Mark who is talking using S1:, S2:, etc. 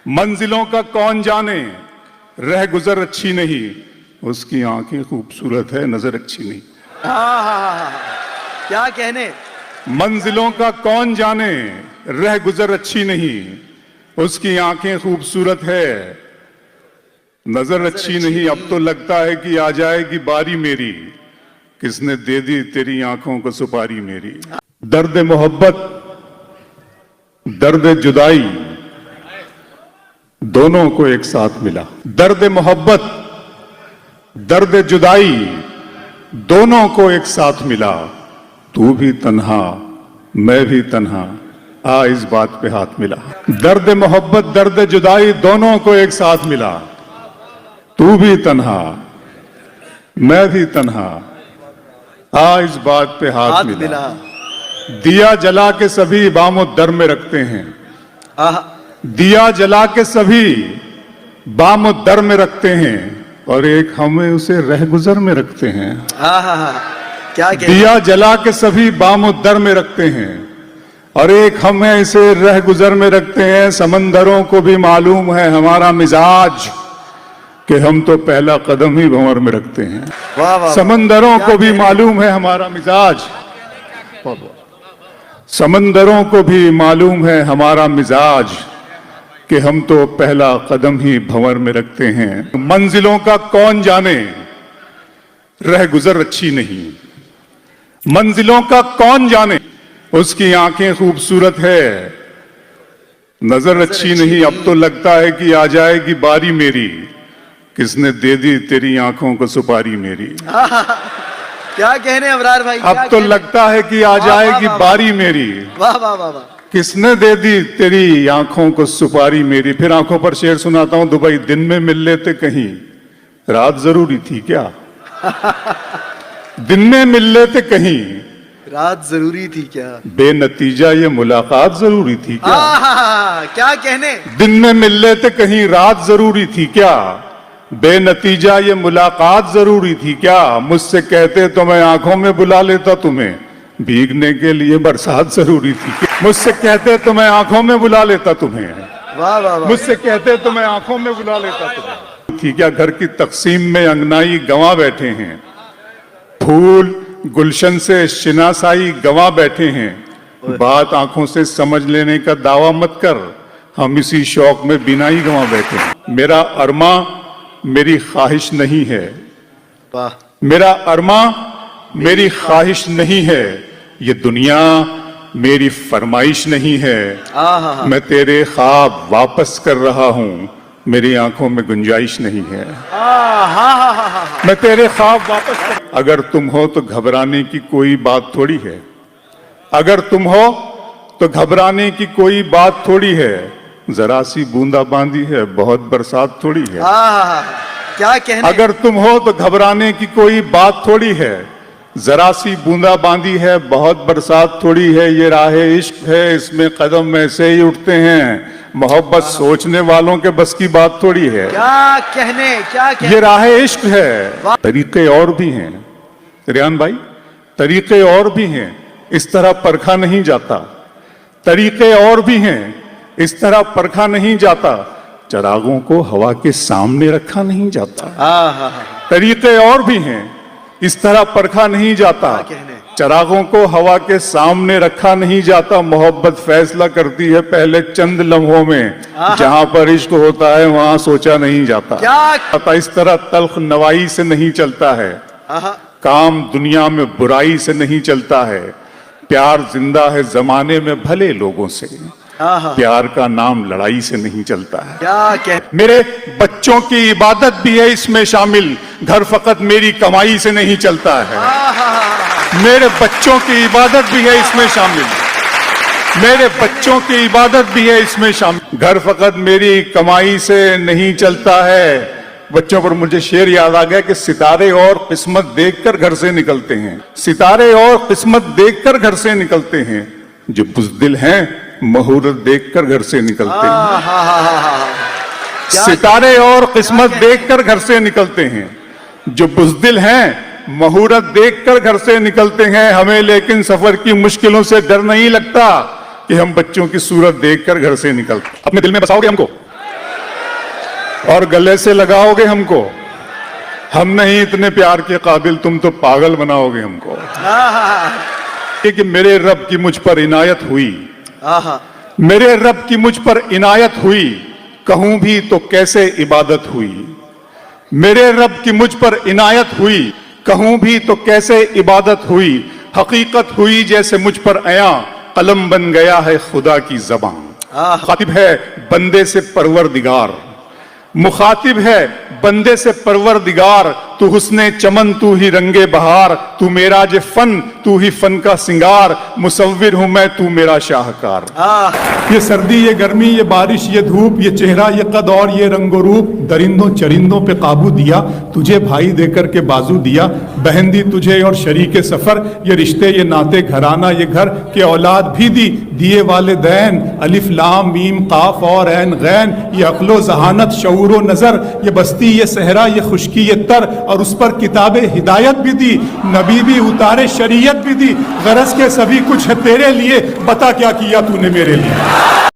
S1: मंजिलों का कौन जाने, रह गुजर अच्छी नहीं, उसकी आंखें खूबसूरत है, नजर अच्छी नहीं।
S2: क्या कहने।
S1: मंजिलों का कौन जाने, रह गुजर अच्छी नहीं, उसकी आंखें खूबसूरत है, नजर अच्छी नहीं। अब तो लगता है कि आ जाएगी बारी मेरी, किसने दे दी तेरी आंखों को सुपारी मेरी। दर्द मोहब्बत, दर्द जुदाई, दोनों को एक साथ मिला। दर्द मोहब्बत, दर्द जुदाई, दोनों को एक साथ मिला। तू भी तन्हा, मैं भी तन्हा, आ इस बात पे हाथ मिला। दर्द मोहब्बत, दर्द जुदाई, दोनों को एक साथ मिला। तू भी तन्हा, मैं भी तन्हा, आ इस बात पे हाथ मिला। दिया जला के सभी बामो दर में रखते हैं, दिया जला के सभी बामो दर में रखते हैं, और एक हमें उसे रह गुजर में रखते हैं।
S2: क्या
S1: दिया जला के सभी बामो दर में रखते हैं, और एक हमें इसे रह गुजर में रखते हैं। समंदरों को भी मालूम है हमारा मिजाज, कि हम तो पहला कदम ही भंवर में रखते हैं।
S2: वाह वाह।
S1: समंदरों को भी मालूम है हमारा मिजाज, समंदरों को भी मालूम है हमारा मिजाज, कि हम तो पहला कदम ही भंवर में रखते हैं। मंजिलों का कौन जाने, रह गुजर अच्छी नहीं, मंजिलों का कौन जाने, उसकी आंखें खूबसूरत है, नजर अच्छी नहीं। अब तो लगता है कि आ जाएगी बारी मेरी, किसने दे दी तेरी आंखों को सुपारी मेरी।
S2: क्या कहने अबरार भाई।
S1: अब तो लगता है कि आ जाएगी बारी मेरी,
S2: वाह वाह वाह वाह।
S1: किसने दे दी तेरी आंखों को सुपारी मेरी। फिर आंखों पर शेर सुनाता हूं। दुबई दिन में मिल लेते कहीं, रात जरूरी थी क्या। दिन में मिल लेते कहीं,
S2: रात जरूरी थी क्या।
S1: बेनतीजा ये मुलाकात जरूरी थी क्या।
S2: क्या कहने।
S1: दिन में मिल लेते कहीं, रात जरूरी थी क्या, बेनतीजा ये मुलाकात जरूरी थी क्या। मुझसे कहते तो मैं आंखों में बुला लेता तुम्हें, भीगने के लिए बरसात जरूरी थी। मुझसे कहते तो मैं आंखों में बुला लेता तुम्हें,
S2: वाह वाह वाह।
S1: मुझसे कहते तो मैं आंखों में बुला लेता तुम्हें। ठीक है, घर की तकसीम में अंगनाई गंवा बैठे हैं, फूल गुलशन से शिनासाई गंवा बैठे हैं। बात आंखों से समझ लेने का दावा मत कर, हम इसी शौक में बिनाई गंवा बैठे हैं। मेरा अरमा मेरी ख्वाहिश नहीं है,
S2: वाह।
S1: मेरा अरमा मेरी ख्वाहिश नहीं है, ये दुनिया मेरी फरमाइश नहीं है। मैं तेरे ख्वाब वापस कर रहा हूं, मेरी आंखों में गुंजाइश नहीं है। मैं तेरे ख्वाब वापस कर... अगर तुम हो तो घबराने की कोई बात थोड़ी है, अगर तुम हो तो घबराने की कोई बात थोड़ी है। जरा सी बूंदाबांदी है, बहुत बरसात थोड़ी है।
S2: क्या कहने।
S1: अगर तुम हो तो घबराने की कोई बात थोड़ी है, जरा सी बूंदाबांदी है, बहुत बरसात थोड़ी है। ये राह इश्क है, इसमें कदम ऐसे ही उठते हैं, मोहब्बत सोचने वालों के बस की बात थोड़ी है।
S2: क्या कहने, क्या कहने।
S1: ये राह इश्क है। तरीके और भी हैं रियान भाई, तरीके और भी हैं, इस तरह परखा नहीं जाता। तरीके और भी हैं, इस तरह परखा नहीं जाता। चरागों को हवा के सामने रखा नहीं जाता। तरीके और भी हैं, इस तरह परखा नहीं जाता। चरागों को हवा के सामने रखा नहीं जाता। मोहब्बत फैसला करती है पहले चंद लम्हों में, जहां पर इश्क होता है वहां सोचा नहीं जाता। क्या इस तरह तल्ख नवाई से नहीं चलता है, काम दुनिया में बुराई से नहीं चलता है। प्यार जिंदा है जमाने में भले लोगों से, प्यार का नाम लड़ाई से नहीं चलता है। मेरे बच्चों की इबादत भी है इसमें शामिल, घर फकत मेरी कमाई से नहीं चलता है। मेरे बच्चों की इबादत भी है इसमें शामिल, मेरे बच्चों की इबादत भी है इसमें शामिल, घर फकत मेरी कमाई से नहीं चलता है। बच्चों पर मुझे शेर याद आ गया कि सितारे और किस्मत देखकर घर से निकलते हैं, सितारे और किस्मत देखकर घर से निकलते हैं, जो बुज़दिल हैं मुहूर्त देखकर घर से निकलते हैं। सितारे और किस्मत देखकर घर से निकलते हैं, जो बुज़दिल हैं मुहूर्त देखकर घर से निकलते हैं। हमें लेकिन सफर की मुश्किलों से डर नहीं लगता कि हम बच्चों की सूरत देखकर घर से निकलते। अपने दिल में बसाओगे हमको, और गले से लगाओगे हमको, हम नहीं इतने प्यार के काबिल, तुम तो पागल बनाओगे हमको। कि मेरे रब की मुझ पर इनायत हुई, मेरे रब की मुझ पर इनायत हुई, कहूं भी तो कैसे इबादत हुई। मेरे रब की मुझ पर इनायत हुई, कहूं भी तो कैसे इबादत हुई। हकीकत हुई जैसे मुझ पर आया, कलम बन गया है खुदा की ज़बान। मुखातिब है बंदे से परवरदिगार, मुखातिब है बंदे से परवरदिगार। तू हुस्ने चमन, तू ही रंगे बहार, तू मेरा जे फन, तू ही फन का सिंगार। मुसव्विर हूं मैं, तू मेरा शाहकार।
S3: ये सर्दी, ये गर्मी, ये बारिश, ये धूप, ये चेहरा, ये कद और ये रंगो रूप, दरिंदों चरिंदों पे काबू दिया, तुझे भाई देकर के बाजू दिया। बहन दी तुझे और शरीके सफर, ये रिश्ते, ये नाते, घराना, ये घर के औलाद भी दी, दिए वालिदैन। अलिफ लाम मीम काफ और ऐन गैन, ये अक्लो जहानत शऊर नजर, ये बस्ती, ये सहरा, ये खुशकी, ये तर, और उस पर किताबे हिदायत भी दी, नबी भी उतारे, शरीयत भी दी। गरज के सभी कुछ है तेरे लिए, बता क्या किया तूने मेरे लिए।